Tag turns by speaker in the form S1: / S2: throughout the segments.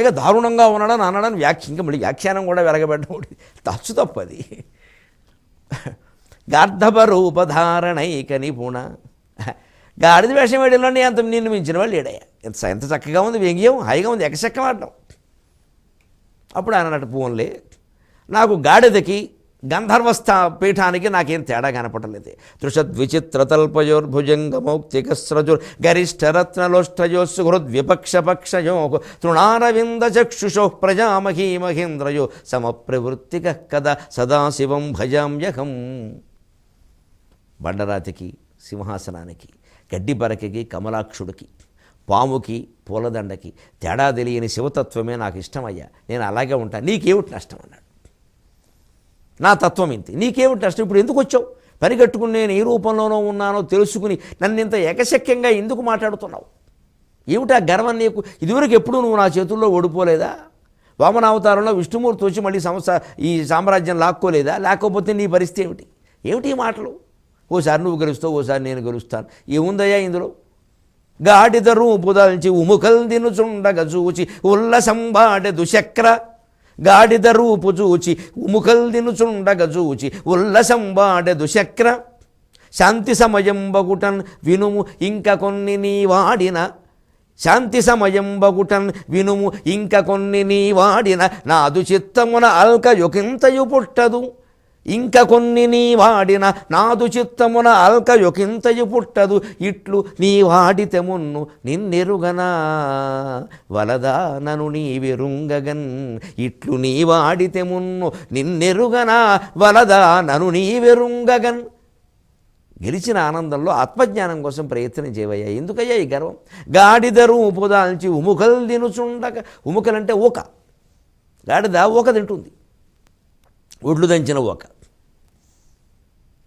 S1: ఇక దారుణంగా ఉన్నాడని అనడానికి ఇంకా మళ్ళీ వ్యాఖ్యానం కూడా వెలగబెట్టడం తచ్చు తప్పది. గార్ధప రూపధారణైక నిపుణ, గాడిద వేషం వేయడంలోనే అంత నిన్ను మించిన వాళ్ళు లేడయ్యా. ఎంత చక్కగా ఉంది వ్యంగ్యం, హాయిగా ఉంది, ఎకశక్కం ఆడడం. అప్పుడు ఆయన అన్నట్టు పోన్లే, నాకు గాడిదకి గంధర్వస్థ పీఠానికి నాకేం తేడా కనపడలేదు. తృషద్విచిత్రతల్పయోర్భుజంగమౌక్తికస్రజుర్ గరిష్ఠరత్నలోష్టయోస్సు హృద్విపక్షపక్షయో తృణారవిందచక్షుషో ప్రజామహీ మహేంద్రయో సమప్రవృత్తిక కదా సదాశివం భజామ్యహం. బండరాతికి, సింహాసనానికి, గడ్డి బరకకి, కమలాక్షుడికి, పాముకి, పూలదండకి తేడా తెలియని శివతత్వమే నాకు ఇష్టమయ్యా. నేను అలాగే ఉంటాను, నీకేమిటి నష్టం అన్నాడు. నా తత్వం ఇంతే, నీకేమిటి నష్టం? ఇప్పుడు ఎందుకు వచ్చావు? పని కట్టుకుని నేను ఏ రూపంలోనో ఉన్నానో తెలుసుకుని నన్ను ఇంత ఏకశక్యంగా ఎందుకు మాట్లాడుతున్నావు? ఏమిటా గర్వం నీకు? ఇదివరకు ఎప్పుడు నువ్వు నా చేతుల్లో ఓడిపోలేదా? వామనావతారంలో విష్ణుమూర్తి వచ్చి మళ్ళీ ఈ సామ్రాజ్యం లాక్కోలేదా? లేకపోతే నీ పరిస్థితి ఏమిటి? ఏమిటి ఈ మాటలు? ఓసారి నువ్వు గెలుస్తావు, ఓసారి నేను గెలుస్తాను. ఏముందయ్యా ఇందులో? గాడిద రూపుదాల్చి ఉముకల్ దినుచుండగ చూచి ఉల్లసంబాడె దుశక్ర, గాడిద రూపు చూచి ఉముకల్ దినుచుండగ చూచి ఉల్లసంబాడె దుశక్ర, శాంతి సమయం బగుటన్ వినుము ఇంక కొన్ని నీ వాడిన, శాంతి సమయం బగుటన్ వినుము ఇంక కొన్ని నీ వాడిన, నాదు చిత్తమున అల్క యొకింతయు పుట్టదు, ఇంక కొన్ని నీ వాడిన నాదు చిత్తమున అల్క యొకింతయు పుట్టదు, ఇట్లు నీ వాడితే మున్ను నిన్నెరుగనా వలదా నను నీ వెరుంగగన్, ఇట్లు నీ వాడితే మున్ను నిన్నెరుగనా వలదా నను నీ వెరుంగగన్. గెలిచిన ఆనందంలో ఆత్మజ్ఞానం కోసం ప్రయత్నం చేయవయ్యా, ఎందుకయ్యా ఈ గర్వం? గాడిద రూపుదాల్చి ఉముకల్ దినుచుండక, ఉముకలంటే ఊక, గాడిద ఊక తింటుంది, ఒడ్లు దంచిన ఊక.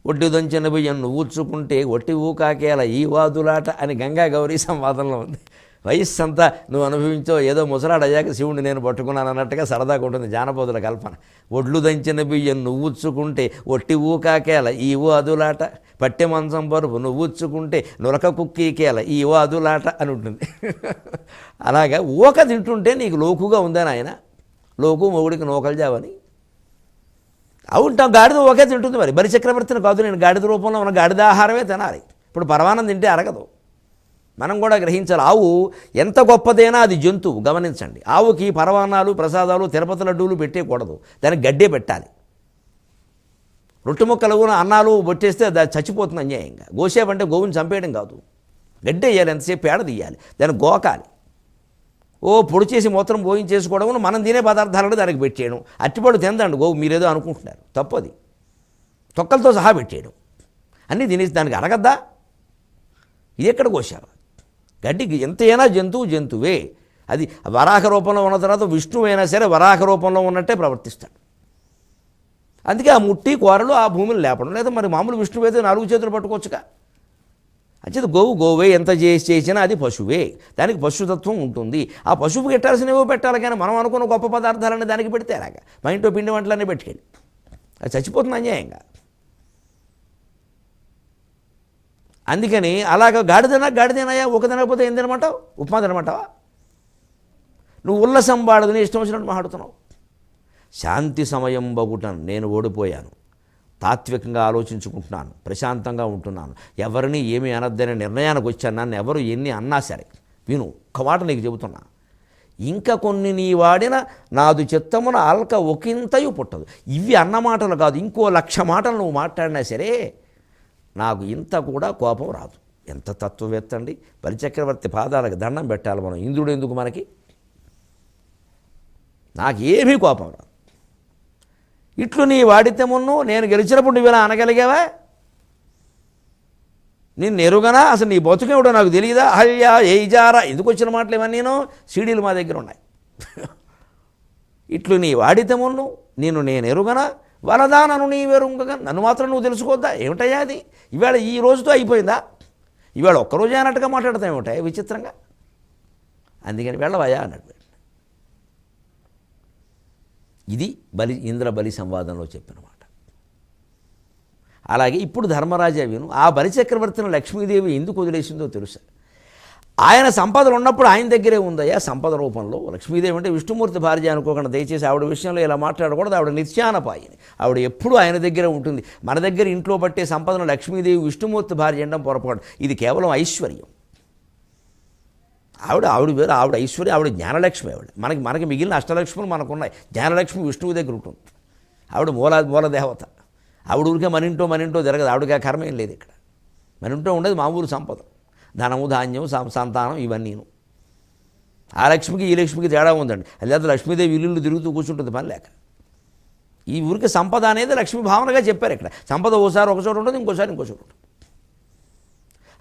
S1: ఒడ్డు దంచిన బియ్యం నువ్వుచ్చుకుంటే ఒట్టి ఊకాకేలా ఈ వాదులాట అని గంగా గౌరీ సంవాదంలో ఉంది. వయస్సు అంతా నువ్వు అనుభవించో, ఏదో ముసలాడు అయ్యాక శివుడిని నేను పట్టుకున్నాను అన్నట్టుగా సరదాగా ఉంటుంది జానపదుల కల్పన. ఒడ్లు దంచిన బియ్యం నువ్వుచ్చుకుంటే ఒట్టి ఊకాకేల ఈ వాదులాట, పట్టె మంచం పరుపు నువ్వుచ్చుకుంటే నురక కుక్కీకేల ఈ వాదులాట అని ఉంటుంది. అలాగా ఊక తింటుంటే నీకు లోకుగా ఉందని ఆయన, లోకు మొగుడికి నూకలు జావని అవుంటాం. గాడిద ఒకే తింటుంది, మరి బలిచక్రవర్తిని కాదు నేను గాడిద రూపంలో ఉన్న గాడిద ఆహారమే తినాలి. ఇప్పుడు పరమానం తింటే అరగదు, మనం కూడా గ్రహించాలి. ఆవు ఎంత గొప్పదైనా అది జంతువు, గమనించండి. ఆవుకి పరవాన్నాలు, ప్రసాదాలు, తిరుపతి లడ్డూలు పెట్టేయకూడదు, దానికి గడ్డే పెట్టాలి. రొట్టె ముక్కలు అన్నాలు బొట్టేస్తే అది చచ్చిపోతుంది అన్యాయంగా. గోసేవంటే గోవుని చంపేయడం కాదు, గడ్డి వేయాలి, ఎంతసేపు పేడ తీయాలి, దాన్ని గోకాలి. పొడి చేసి మూత్రం పోయించేసుకోవడం, మనం తినే పదార్థాలను దానికి పెట్టేయడం. అట్టిపడు తిందండి గోవు, మీరేదో అనుకుంటున్నారు, తప్పది. తొక్కలతో సహా పెట్టేయడం, అన్నీ తినేసి దానికి అరగద్దా? ఇది ఎక్కడ కోసావా? గడ్డికి ఎంతైనా జంతువే. అది వరాహ రూపంలో ఉన్న తర్వాత విష్ణువు అయినా సరే వరాహ రూపంలో ఉన్నట్టే ప్రవర్తిస్తాడు. అందుకే ఆ ముట్టి కూరలు ఆ భూమిని లేపడం. లేదా మరి మామూలు విష్ణువు అయితే 4 చేతులు పట్టుకోవచ్చుగా. అంచేది గోవే ఎంత చేసినా అది పశువే, దానికి పశుతత్వం ఉంటుంది. ఆ పశువుకి పెట్టాల్సినవో పెట్టాలి, కానీ మనం అనుకున్న గొప్ప పదార్థాలన్నీ దానికి పెడితే అలాగా మా ఇంట్లో పిండి వంటలన్నీ పెట్టుకెళ్ళి అది చచ్చిపోతుంది అన్యాయంగా. అందుకని అలాగ గాడిదేనాయా ఒక తినకపోతే ఏం తినమంటావు? ఉప్మా తినమంటావా? నువ్వు ఉల్లసంబాడదని ఇష్టం వచ్చినట్టు మాట్లాడుతున్నావు. శాంతి సమయం బగుటన్, నేను ఓడిపోయాను, తాత్వికంగా ఆలోచించుకుంటున్నాను, ప్రశాంతంగా ఉంటున్నాను, ఎవరిని ఏమీ అనద్దనే నిర్ణయానికి వచ్చాను. నన్ను ఎవరు ఎన్ని అన్నా సరే విను, ఒక్క మాట నీకు చెబుతున్నా, ఇంకా కొన్ని నీ వాడిన నాదు చిత్తమున అల్క ఒకంతయు పుట్టదు. ఇవి అన్న మాటలు కాదు, ఇంకో 1,00,000 మాటలు నువ్వు మాట్లాడినా సరే నాకు ఇంత కూడా కోపం రాదు. ఎంత తత్వవేత్త అండి! బలిచక్రవర్తి పాదాలకు దండం పెట్టాలి మనం. ఇంద్రుడు ఎందుకు మనకి? నాకేమీ కోపం రాదు. ఇట్లు నీ వాడితే మున్ను నేను గెలిచినప్పుడు నువ్వు ఇలా అనగలిగావా? నేను ఎరుగనా? అసలు నీ బతుకేమిటో నాకు తెలియదా? అహల్యా ఏజారా, ఎందుకు వచ్చిన మాటలు ఇవన్నీ నేను సీడీలు మా దగ్గర ఉన్నాయి. ఇట్లు నీ వాడితే మున్ను నేను ఎరుగనా వలదా నన్ను నీ వెరుంగగా, నన్ను మాత్రం నువ్వు తెలుసుకోవద్దా? ఏమిటయ్యా అది? ఇవాళ ఈ రోజుతో అయిపోయిందా? ఇవాళ ఒక్కరోజే అన్నట్టుగా మాట్లాడతాం ఏమిటాయి విచిత్రంగా. అందుకని వెళ్ళవయ్యా అన్నట్టు. ఇది ఇంద్ర బలి సంవాదంలో చెప్పిన మాట. అలాగే ఇప్పుడు ధర్మరాజా విను, ఆ బలిచక్రవర్తిని లక్ష్మీదేవి ఎందుకు వదిలేసిందో తెలుసా? ఆయన సంపదలు ఉన్నప్పుడు ఆయన దగ్గరే ఉందయ్యా సంపద రూపంలో. లక్ష్మీదేవి అంటే విష్ణుమూర్తి భార్య అనుకోకుండా దయచేసి ఆవిడ విషయంలో ఇలా మాట్లాడకూడదు. ఆవిడ నిత్యానపాయిని, ఆవిడ ఎప్పుడూ ఆయన దగ్గరే ఉంటుంది. మన దగ్గర ఇంట్లో పట్టే సంపదను లక్ష్మీదేవి విష్ణుమూర్తి భార్య అనడం పొరపాటు. ఇది కేవలం ఐశ్వర్యం. ఆవిడ వేరు, ఆవిడ ఐశ్వర్యం, ఆవిడ జ్ఞానలక్ష్మి. ఆవిడ మనకి మిగిలిన అష్టలక్ష్ములు మనకున్నాయి. జ్ఞానలక్ష్మి విష్ణువు దగ్గర ఉంటుంది. ఆవిడ మూల దేవత. ఆవిడ ఊరికే మన ఇంటో జరగదు. ఆవిడకి ఆ కర్మ ఏం లేదు. ఇక్కడ మన ఇంట్లో ఉండేది మామూలు సంపద, ధనము ధాన్యం సంతానం ఇవన్నీను. ఆ లక్ష్మికి ఈ లక్ష్మికి తేడా ఉందండి. లేదా లక్ష్మీదేవి ఇల్లు తిరుగుతూ కూర్చుంటుంది పని లేక. ఈ ఊరికి సంపద అనేది లక్ష్మీ భావనగా చెప్పారు. ఇక్కడ సంపద ఓసారి ఒక చోట ఉంటుంది, ఇంకోసారి ఇంకో చోట ఉంటుంది.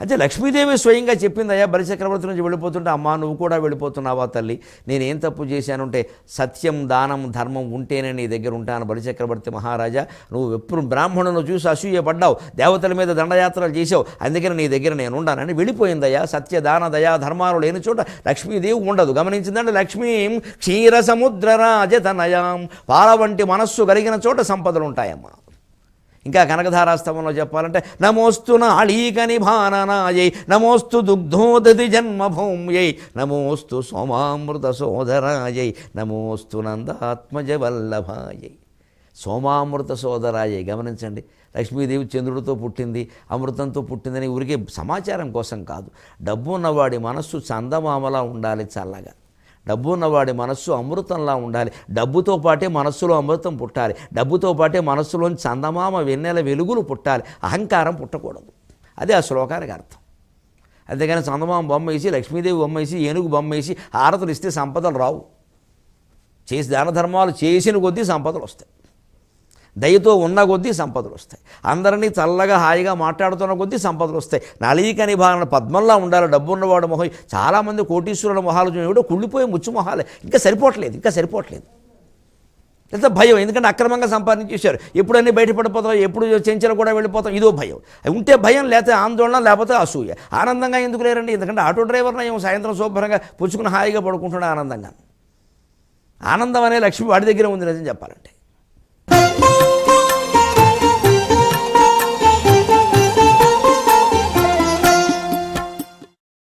S1: అయితే లక్ష్మీదేవి స్వయంగా చెప్పిందయ్యా బలిచక్రవర్తి నుంచి వెళ్ళిపోతుంటే, అమ్మా నువ్వు కూడా వెళ్ళిపోతున్నావా తల్లి, నేనేం తప్పు చేశానుంటే సత్యం దానం ధర్మం ఉంటేనే నీ దగ్గర ఉంటాను. బలిచక్రవర్తి మహారాజా, నువ్వు ఎప్పుడు బ్రాహ్మణులను చూసి అసూయపడ్డావు, దేవతల మీద దండయాత్రలు చేసావు, అందుకని నీ దగ్గర నేను ఉండానని వెళ్ళిపోయిందయ్యా. సత్య దాన దయా ధర్మాలు లేని చోట లక్ష్మీదేవి ఉండదు. గమనించిందంటే లక్ష్మీం క్షీర సముద్ర రాజతనయాం, పాల వంటి మనస్సు కలిగిన చోట సంపదలు ఉంటాయమ్మా. ఇంకా కనకధారాస్తవంలో చెప్పాలంటే నమోస్తు నాళీకని భాననాయై, నమోస్తు దుగ్ధోదతి జన్మభూమ్యై, నమోస్తు సోమామృత సోదరాయై, నమోస్తు నందాత్మజ వల్లభాయై. సోమామృత సోదరాయై. గమనించండి, లక్ష్మీదేవి చంద్రుడితో పుట్టింది, అమృతంతో పుట్టిందని ఊరికే సమాచారం కోసం కాదు. డబ్బు ఉన్నవాడి మనస్సు చందమామలా ఉండాలి చల్లగా. డబ్బు ఉన్నవాడి మనస్సు అమృతంలా ఉండాలి. డబ్బుతో పాటే మనస్సులో అమృతం పుట్టాలి. డబ్బుతో పాటే మనస్సులోని చందమామ వెన్నెల వెలుగులు పుట్టాలి. అహంకారం పుట్టకూడదు. అదే ఆ శ్లోకానికి అర్థం. అంతేగాని చందమామ బొమ్మ వేసి, లక్ష్మీదేవి బొమ్మ వేసి, ఏనుగు బొమ్మ వేసి హారతులు ఇస్తే సంపదలు రావు. చేసి దాన ధర్మాలు చేసిన కొద్దీ సంపదలు వస్తాయి. దయతో ఉన్న కొద్దీ సంపదలు వస్తాయి. అందరినీ చల్లగా హాయిగా మాట్లాడుతున్న కొద్దీ సంపదలు వస్తాయి. నలీక నిభారణ పద్మంలా ఉండాలి డబ్బు ఉన్నవాడు మొహం. చాలామంది కోటీశ్వరుల మొహాలు చూడ కుళ్ళిపోయే ముచ్చు మొహాలే. ఇంకా సరిపోవట్లేదు. ఎంత భయం, ఎందుకంటే అక్రమంగా సంపాదించేశారు. ఎప్పుడన్నీ బయటపడిపోతాం, ఎప్పుడు చెంచలు కూడా వెళ్ళిపోతాం, ఇదో భయం. ఉంటే భయం, లేకపోతే ఆందోళన, లేకపోతే అసూయ. ఆనందంగా ఎందుకు లేరండి? ఎందుకంటే ఆటో డ్రైవర్ని ఏమో సాయంత్రం శుభ్రంగా పుచ్చుకుని హాయిగా పడుకుంటున్నాడు ఆనందంగా. ఆనందం అనే లక్ష్మి వాడి దగ్గర ఉంది నిజం చెప్పాలంటే.